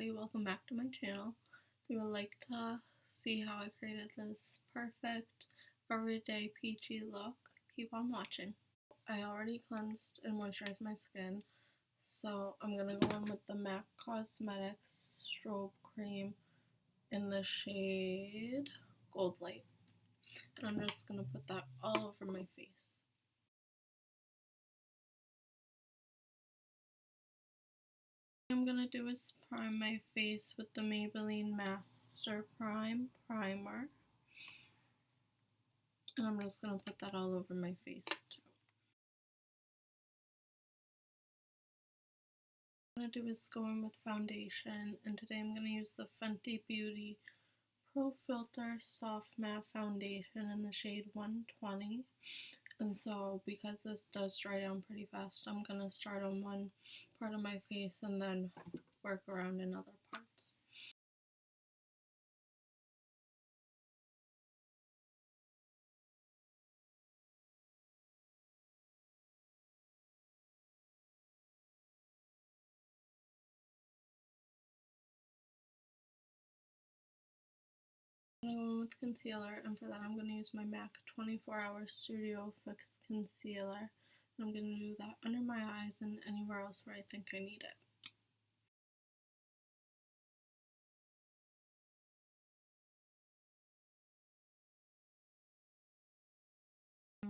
everybody, welcome back to my channel. If you would like to see how I created this perfect everyday peachy look, keep on watching. I already cleansed and moisturized my skin, so I'm going to go in with the MAC Cosmetics Strobe Cream in the shade Goldlite. And I'm just going to put that all over my face. What I'm going to do is prime my face with the Maybelline Master Prime Primer. And I'm just going to put that all over my face too. What I'm going to do is go in with foundation, and today I'm going to use the Fenty Beauty Pro Filt'r Soft Matte Foundation in the shade 120. And so, because this does dry down pretty fast, I'm going to start on one part of my face and then work around in other parts. I'm going to go in with concealer, and for that I'm going to use my MAC 24 Hour Studio Fix Concealer. And I'm going to do that under my eyes and anywhere else where I think I need it.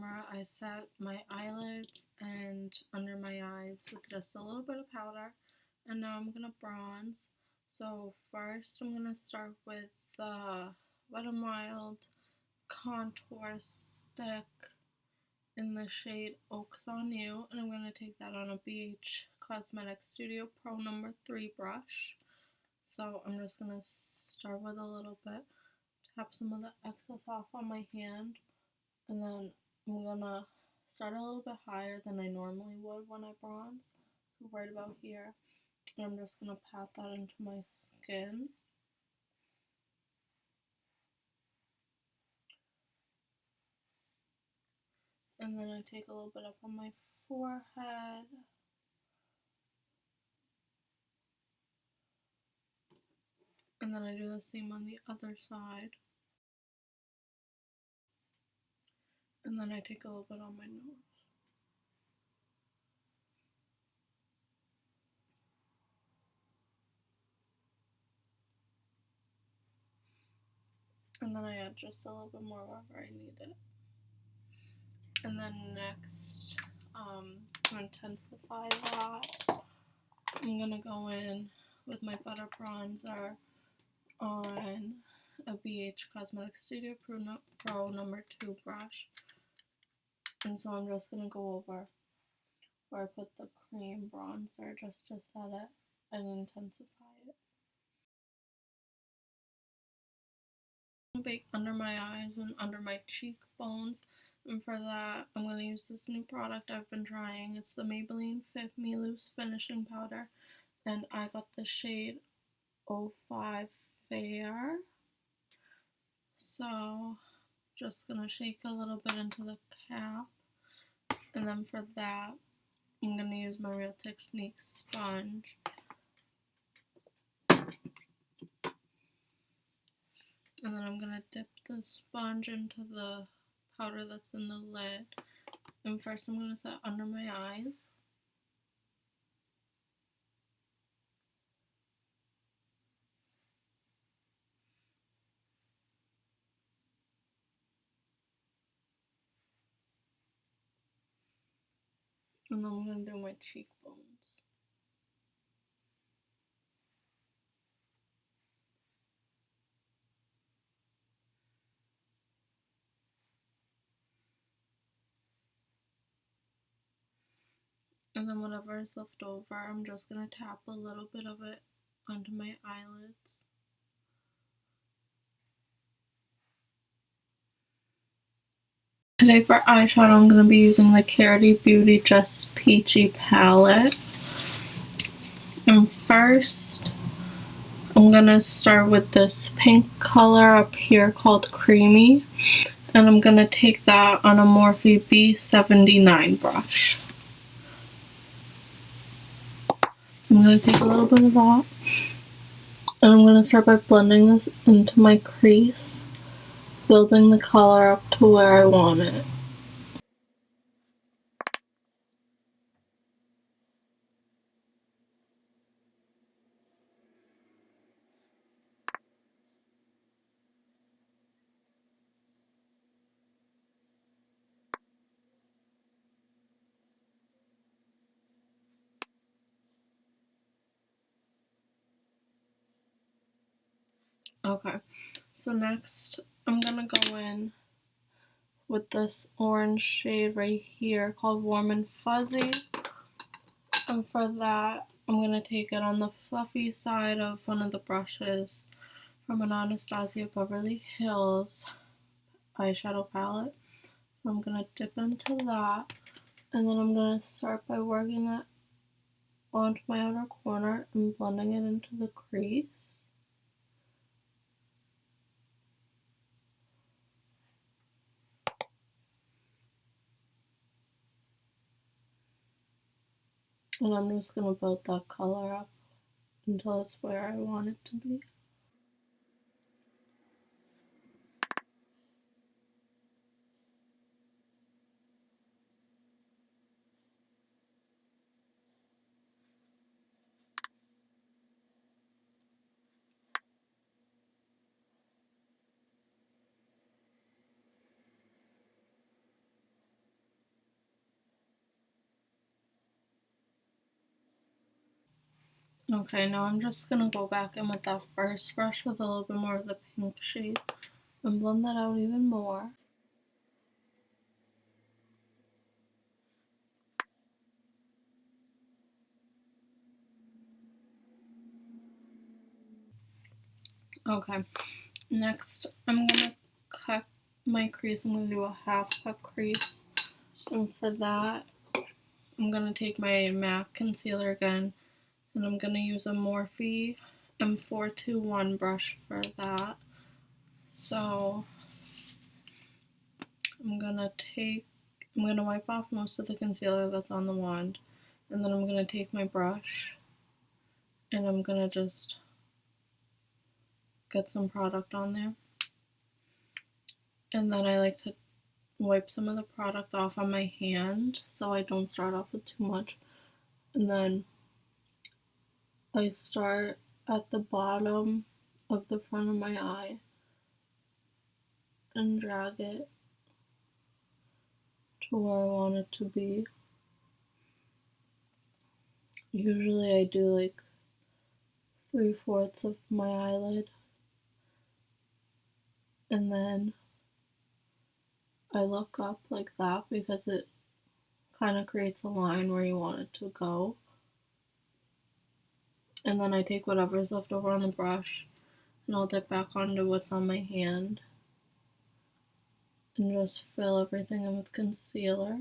I set my eyelids and under my eyes with just a little bit of powder, and now I'm going to bronze. So first I'm going to start with the Wet n Wild contour stick in the shade Oaks on You, and I'm going to take that on a BH Cosmetics Studio Pro No. 3 brush. So I'm just going to start with a little bit, tap some of the excess off on my hand, and then I'm going to start a little bit higher than I normally would when I bronze, so right about here, and I'm just going to pat that into my skin. And then I take a little bit up on my forehead. And then I do the same on the other side. And then I take a little bit on my nose. And then I add just a little bit more wherever I need it. And then next, to intensify that, I'm going to go in with my Butter Bronzer on a BH Cosmetics Studio Pro No. 2 brush. And so I'm just going to go over where I put the cream bronzer just to set it and intensify it. I'm going to bake under my eyes and under my cheekbones, and for that I'm going to use this new product I've been trying. It's the Maybelline Fit Me Loose Finishing Powder, and I got the shade 05 Fair. So just going to shake a little bit into the cap, and then for that I'm going to use my Real Techniques sponge. And then I'm going to dip the sponge into the powder that's in the lid. And first I'm going to set under my eyes. And then I'm going to do my cheekbones. And then whatever is left over, I'm just going to tap a little bit of it onto my eyelids. Today for eyeshadow, I'm going to be using the Karity Beauty Just Peachy palette. And first, I'm going to start with this pink color up here called Creamy. And I'm going to take that on a Morphe B79 brush. I'm going to take a little bit of that. And I'm going to start by blending this into my crease, building the color up to where I want it. Okay, so next I'm going to go in with this orange shade right here called Warm and Fuzzy. And for that, I'm going to take it on the fluffy side of one of the brushes from an Anastasia Beverly Hills eyeshadow palette. So I'm going to dip into that, and then I'm going to start by working that onto my outer corner and blending it into the crease. And I'm just going to build that color up until it's where I want it to be. Okay, now I'm just going to go back in with that first brush with a little bit more of the pink shade and blend that out even more. Okay, next I'm going to cut my crease. I'm going to do a half cut crease, and for that I'm going to take my MAC concealer again, and I'm going to use a Morphe M421 brush for that. So I'm going to wipe off most of the concealer that's on the wand, and then I'm going to take my brush and I'm going to just get some product on there. And then I like to wipe some of the product off on my hand so I don't start off with too much. And then I start at the bottom of the front of my eye and drag it to where I want it to be. Usually I do like 3/4 of my eyelid, and then I look up like that because it kind of creates a line where you want it to go. And then I take whatever's left over on the brush and I'll dip back onto what's on my hand and just fill everything in with concealer.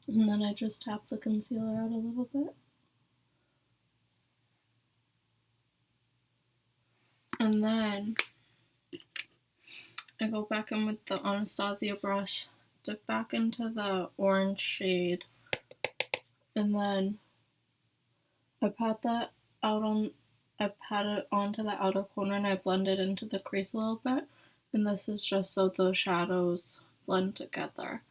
And then I just tap the concealer out a little bit. And then I go back in with the Anastasia brush, dip back into the orange shade, and then I pat that out on I pat it onto the outer corner and I blend it into the crease a little bit. And this is just so the shadows blend together.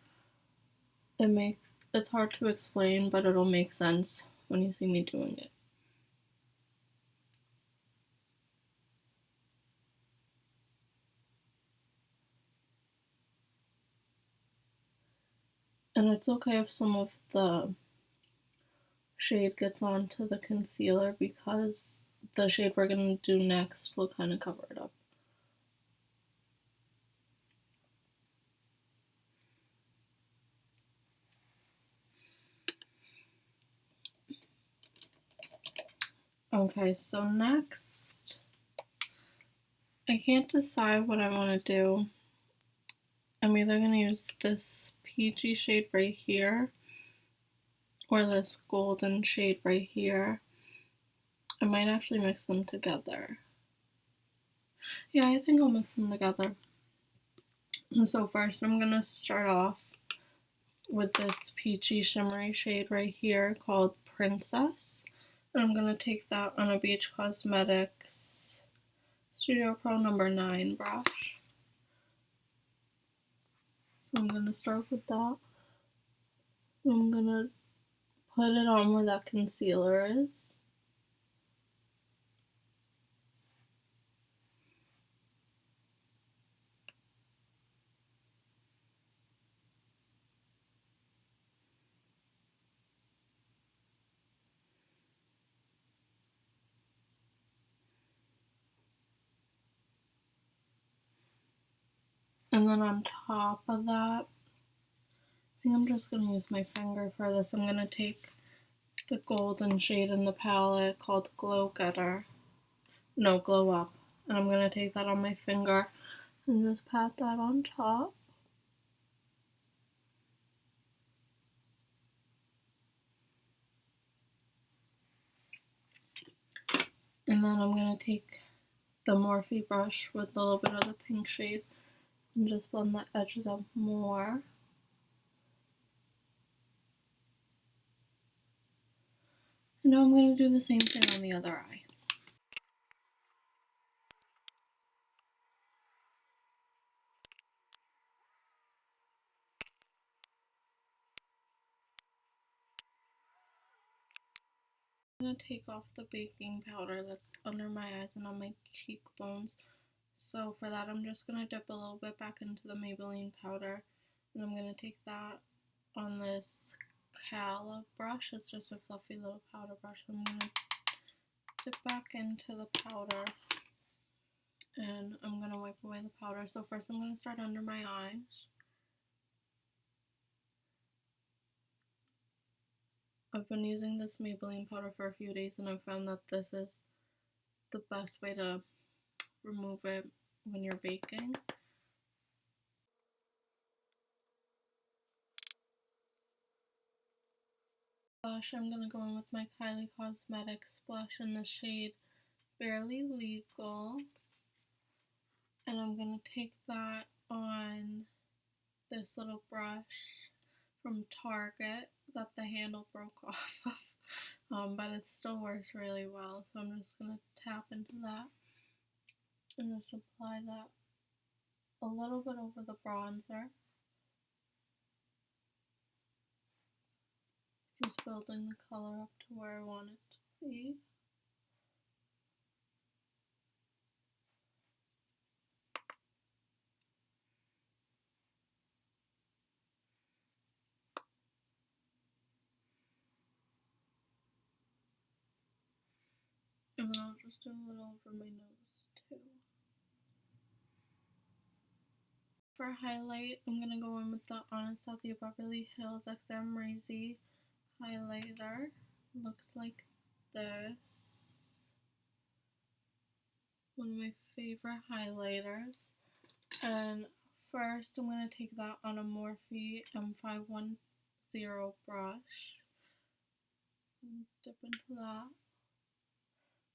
It's hard to explain, but it'll make sense when you see me doing it. And it's okay if some of the shade gets onto the concealer because the shade we're going to do next will kind of cover it up. Okay, so next I can't decide what I want to do. I'm either going to use this peachy shade right here or this golden shade right here. I might actually mix them together. Yeah, I think I'll mix them together. And so first I'm going to start off with this peachy shimmery shade right here called Princess. And I'm going to take that on a Beach Cosmetics Studio Pro number 9 brush. So I'm going to start with that. I'm going to put it on where that concealer is. And then on top of that, I think I'm just going to use my finger for this. I'm going to take the golden shade in the palette called Glow Up. And I'm going to take that on my finger and just pat that on top. And then I'm going to take the Morphe brush with a little bit of the pink shade and just blend the edges up more. And now I'm going to do the same thing on the other eye. I'm going to take off the baking powder that's under my eyes and on my cheekbones. So for that, I'm just going to dip a little bit back into the Maybelline powder. And I'm going to take that on this Cala brush. It's just a fluffy little powder brush. I'm going to dip back into the powder. And I'm going to wipe away the powder. So first I'm going to start under my eyes. I've been using this Maybelline powder for a few days and I've found that this is the best way to remove it when you're baking. Blush, I'm going to go in with my Kylie Cosmetics blush in the shade Barely Legal. And I'm going to take that on this little brush from Target that the handle broke off of. But it still works really well. So I'm just going to tap into that and just apply that a little bit over the bronzer. Just building the color up to where I want it to be. And then I'll just do a little over my nose too. For highlight, I'm going to go in with the Anastasia Beverly Hills X Amrezy highlighter. Looks like this. One of my favorite highlighters. And first I'm going to take that on a Morphe M510 brush. And dip into that.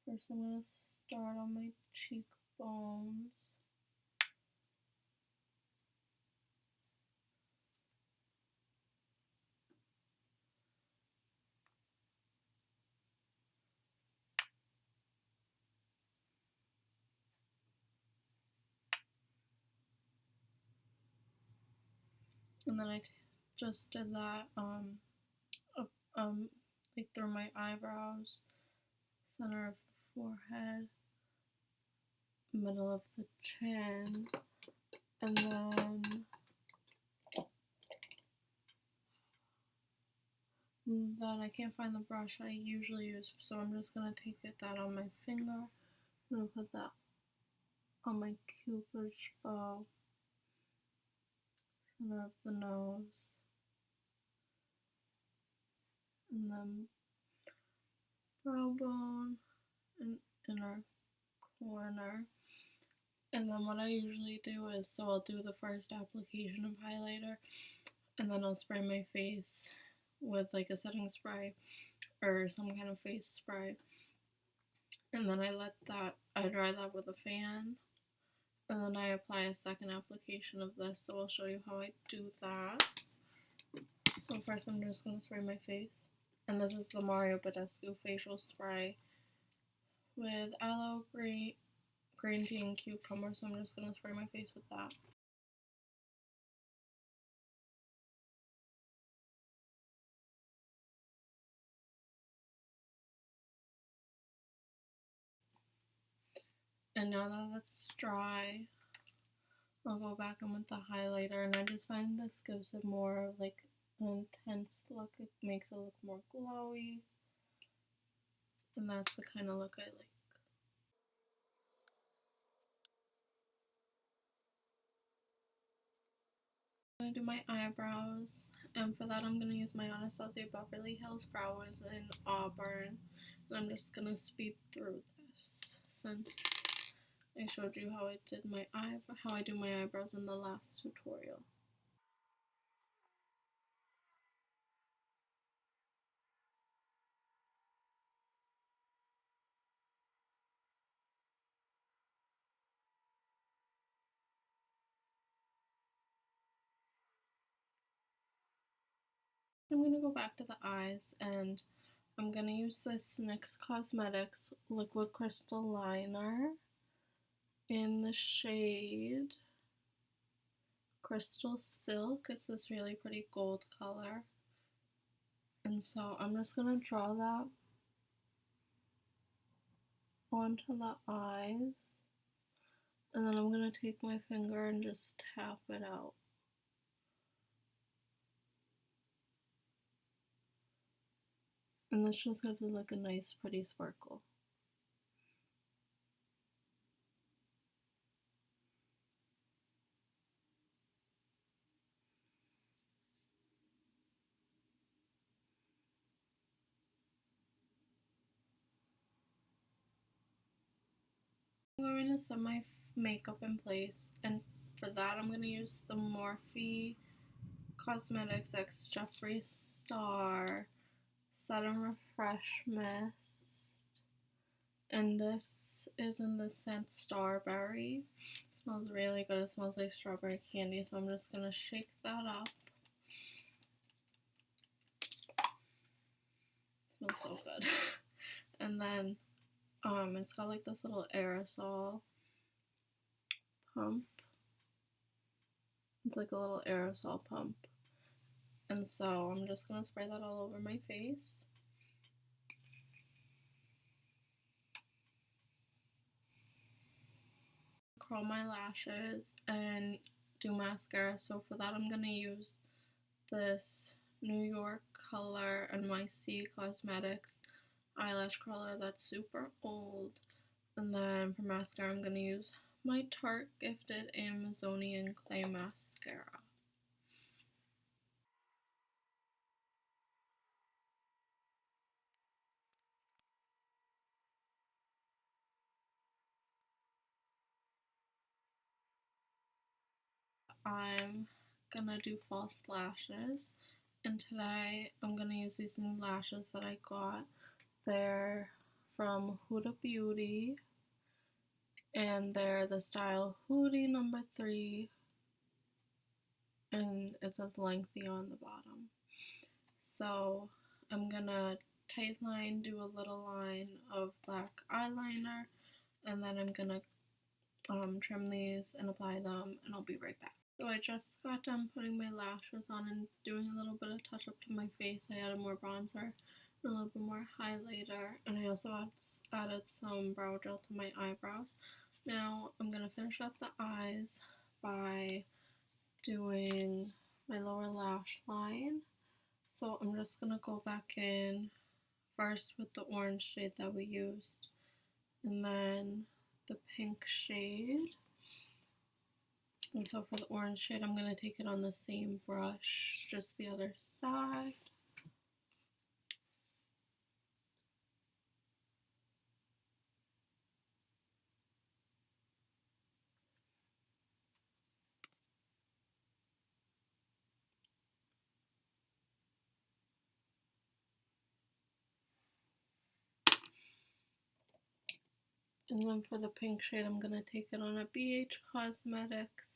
First I'm going to start on my cheekbones. And then I just did that like through my eyebrows, center of the forehead, middle of the chin, and then I can't find the brush I usually use, so I'm just gonna take that on my finger. I'm gonna put that on my cupid's bow, center of the nose, and then brow bone and inner corner. And then what I usually do is, so I'll do the first application of highlighter, and then I'll spray my face with like a setting spray or some kind of face spray. And then I dry that with a fan. And then I apply a second application of this, so I'll show you how I do that. So first I'm just going to spray my face. And this is the Mario Badescu facial spray with aloe, green tea, and cucumber. So I'm just going to spray my face with that. And now that it's dry, I'll go back in with the highlighter, and I just find this gives it more of like an intense look. It makes it look more glowy, and that's the kind of look I like. I'm gonna do my eyebrows, and for that I'm gonna use my Anastasia Beverly Hills Brows in Auburn, and I'm just gonna speed through this since I showed you how I do my eyebrows in the last tutorial. I'm gonna go back to the eyes, and I'm gonna use this NYX Cosmetics Liquid Crystal Liner in the shade Crystal Silk. It's this really pretty gold color. And so I'm just gonna draw that onto the eyes. And then I'm gonna take my finger and just tap it out. And this just gives it like a nice pretty sparkle. I'm going to set my makeup in place, and for that I'm going to use the Morphe Cosmetics X Jeffree Star Set and Refresh Mist, and this is in the scent Starberry. It smells really good. It smells like strawberry candy, so I'm just going to shake that up. It smells so good. And then it's got like this little aerosol pump. It's like a little aerosol pump. And so I'm just gonna spray that all over my face. Curl my lashes and do mascara. So for that I'm gonna use this New York Color NYC Cosmetics eyelash curler that's super old. And then for mascara I'm gonna use my Tarte Gifted Amazonian Clay Mascara. I'm gonna do false lashes, and today I'm gonna use these new lashes that I got. They're from Huda Beauty, and they're the style Hoodie number 3, and it says lengthy on the bottom. So I'm gonna tight line, do a little line of black eyeliner, and then I'm gonna trim these and apply them, and I'll be right back. So I just got done putting my lashes on and doing a little bit of touch up to my face. I added more bronzer and a little bit more highlighter, and I also added some brow gel to my eyebrows. Now I'm going to finish up the eyes by doing my lower lash line. So I'm just going to go back in first with the orange shade that we used, and then the pink shade. And so for the orange shade, I'm going to take it on the same brush, just the other side. And then for the pink shade, I'm going to take it on a BH Cosmetics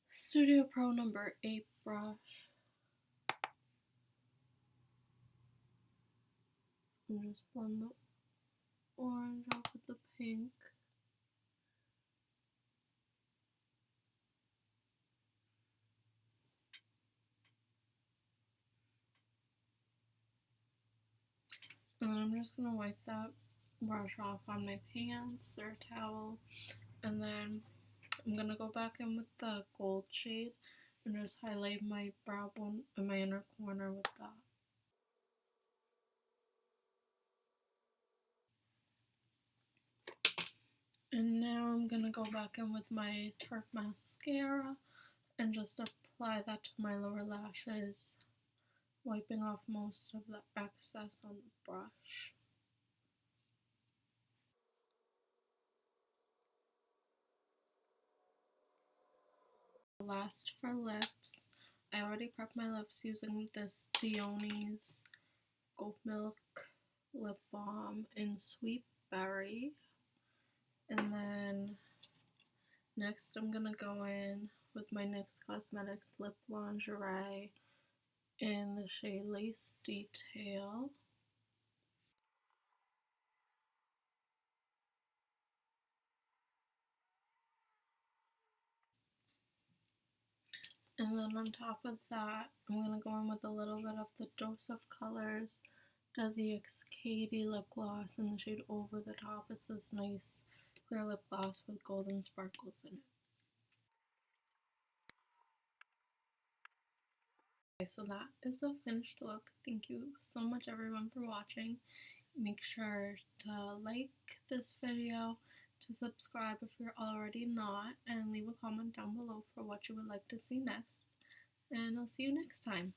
Studio Pro number 8 brush. And just blend the orange off with the pink. And then I'm just going to wipe that brush off on my pants or towel. And then I'm going to go back in with the gold shade and just highlight my brow bone in my inner corner with that. And now I'm going to go back in with my Tarte mascara and just apply that to my lower lashes, wiping off most of the excess on the brush. Last for lips, I already prepped my lips using this Dione's Gold Milk Lip Balm in Sweet Berry. And then next I'm going to go in with my NYX Cosmetics Lip Lingerie in the shade Lace Detail. And then on top of that, I'm going to go in with a little bit of the Dose of Colors Desi X Katy lip gloss in the shade Over the Top. It's this nice clear lip gloss with golden sparkles in it. Okay, so that is the finished look. Thank you so much everyone for watching. Make sure to like this video, to subscribe if you're already not, and leave a comment down below for what you would like to see next. And I'll see you next time.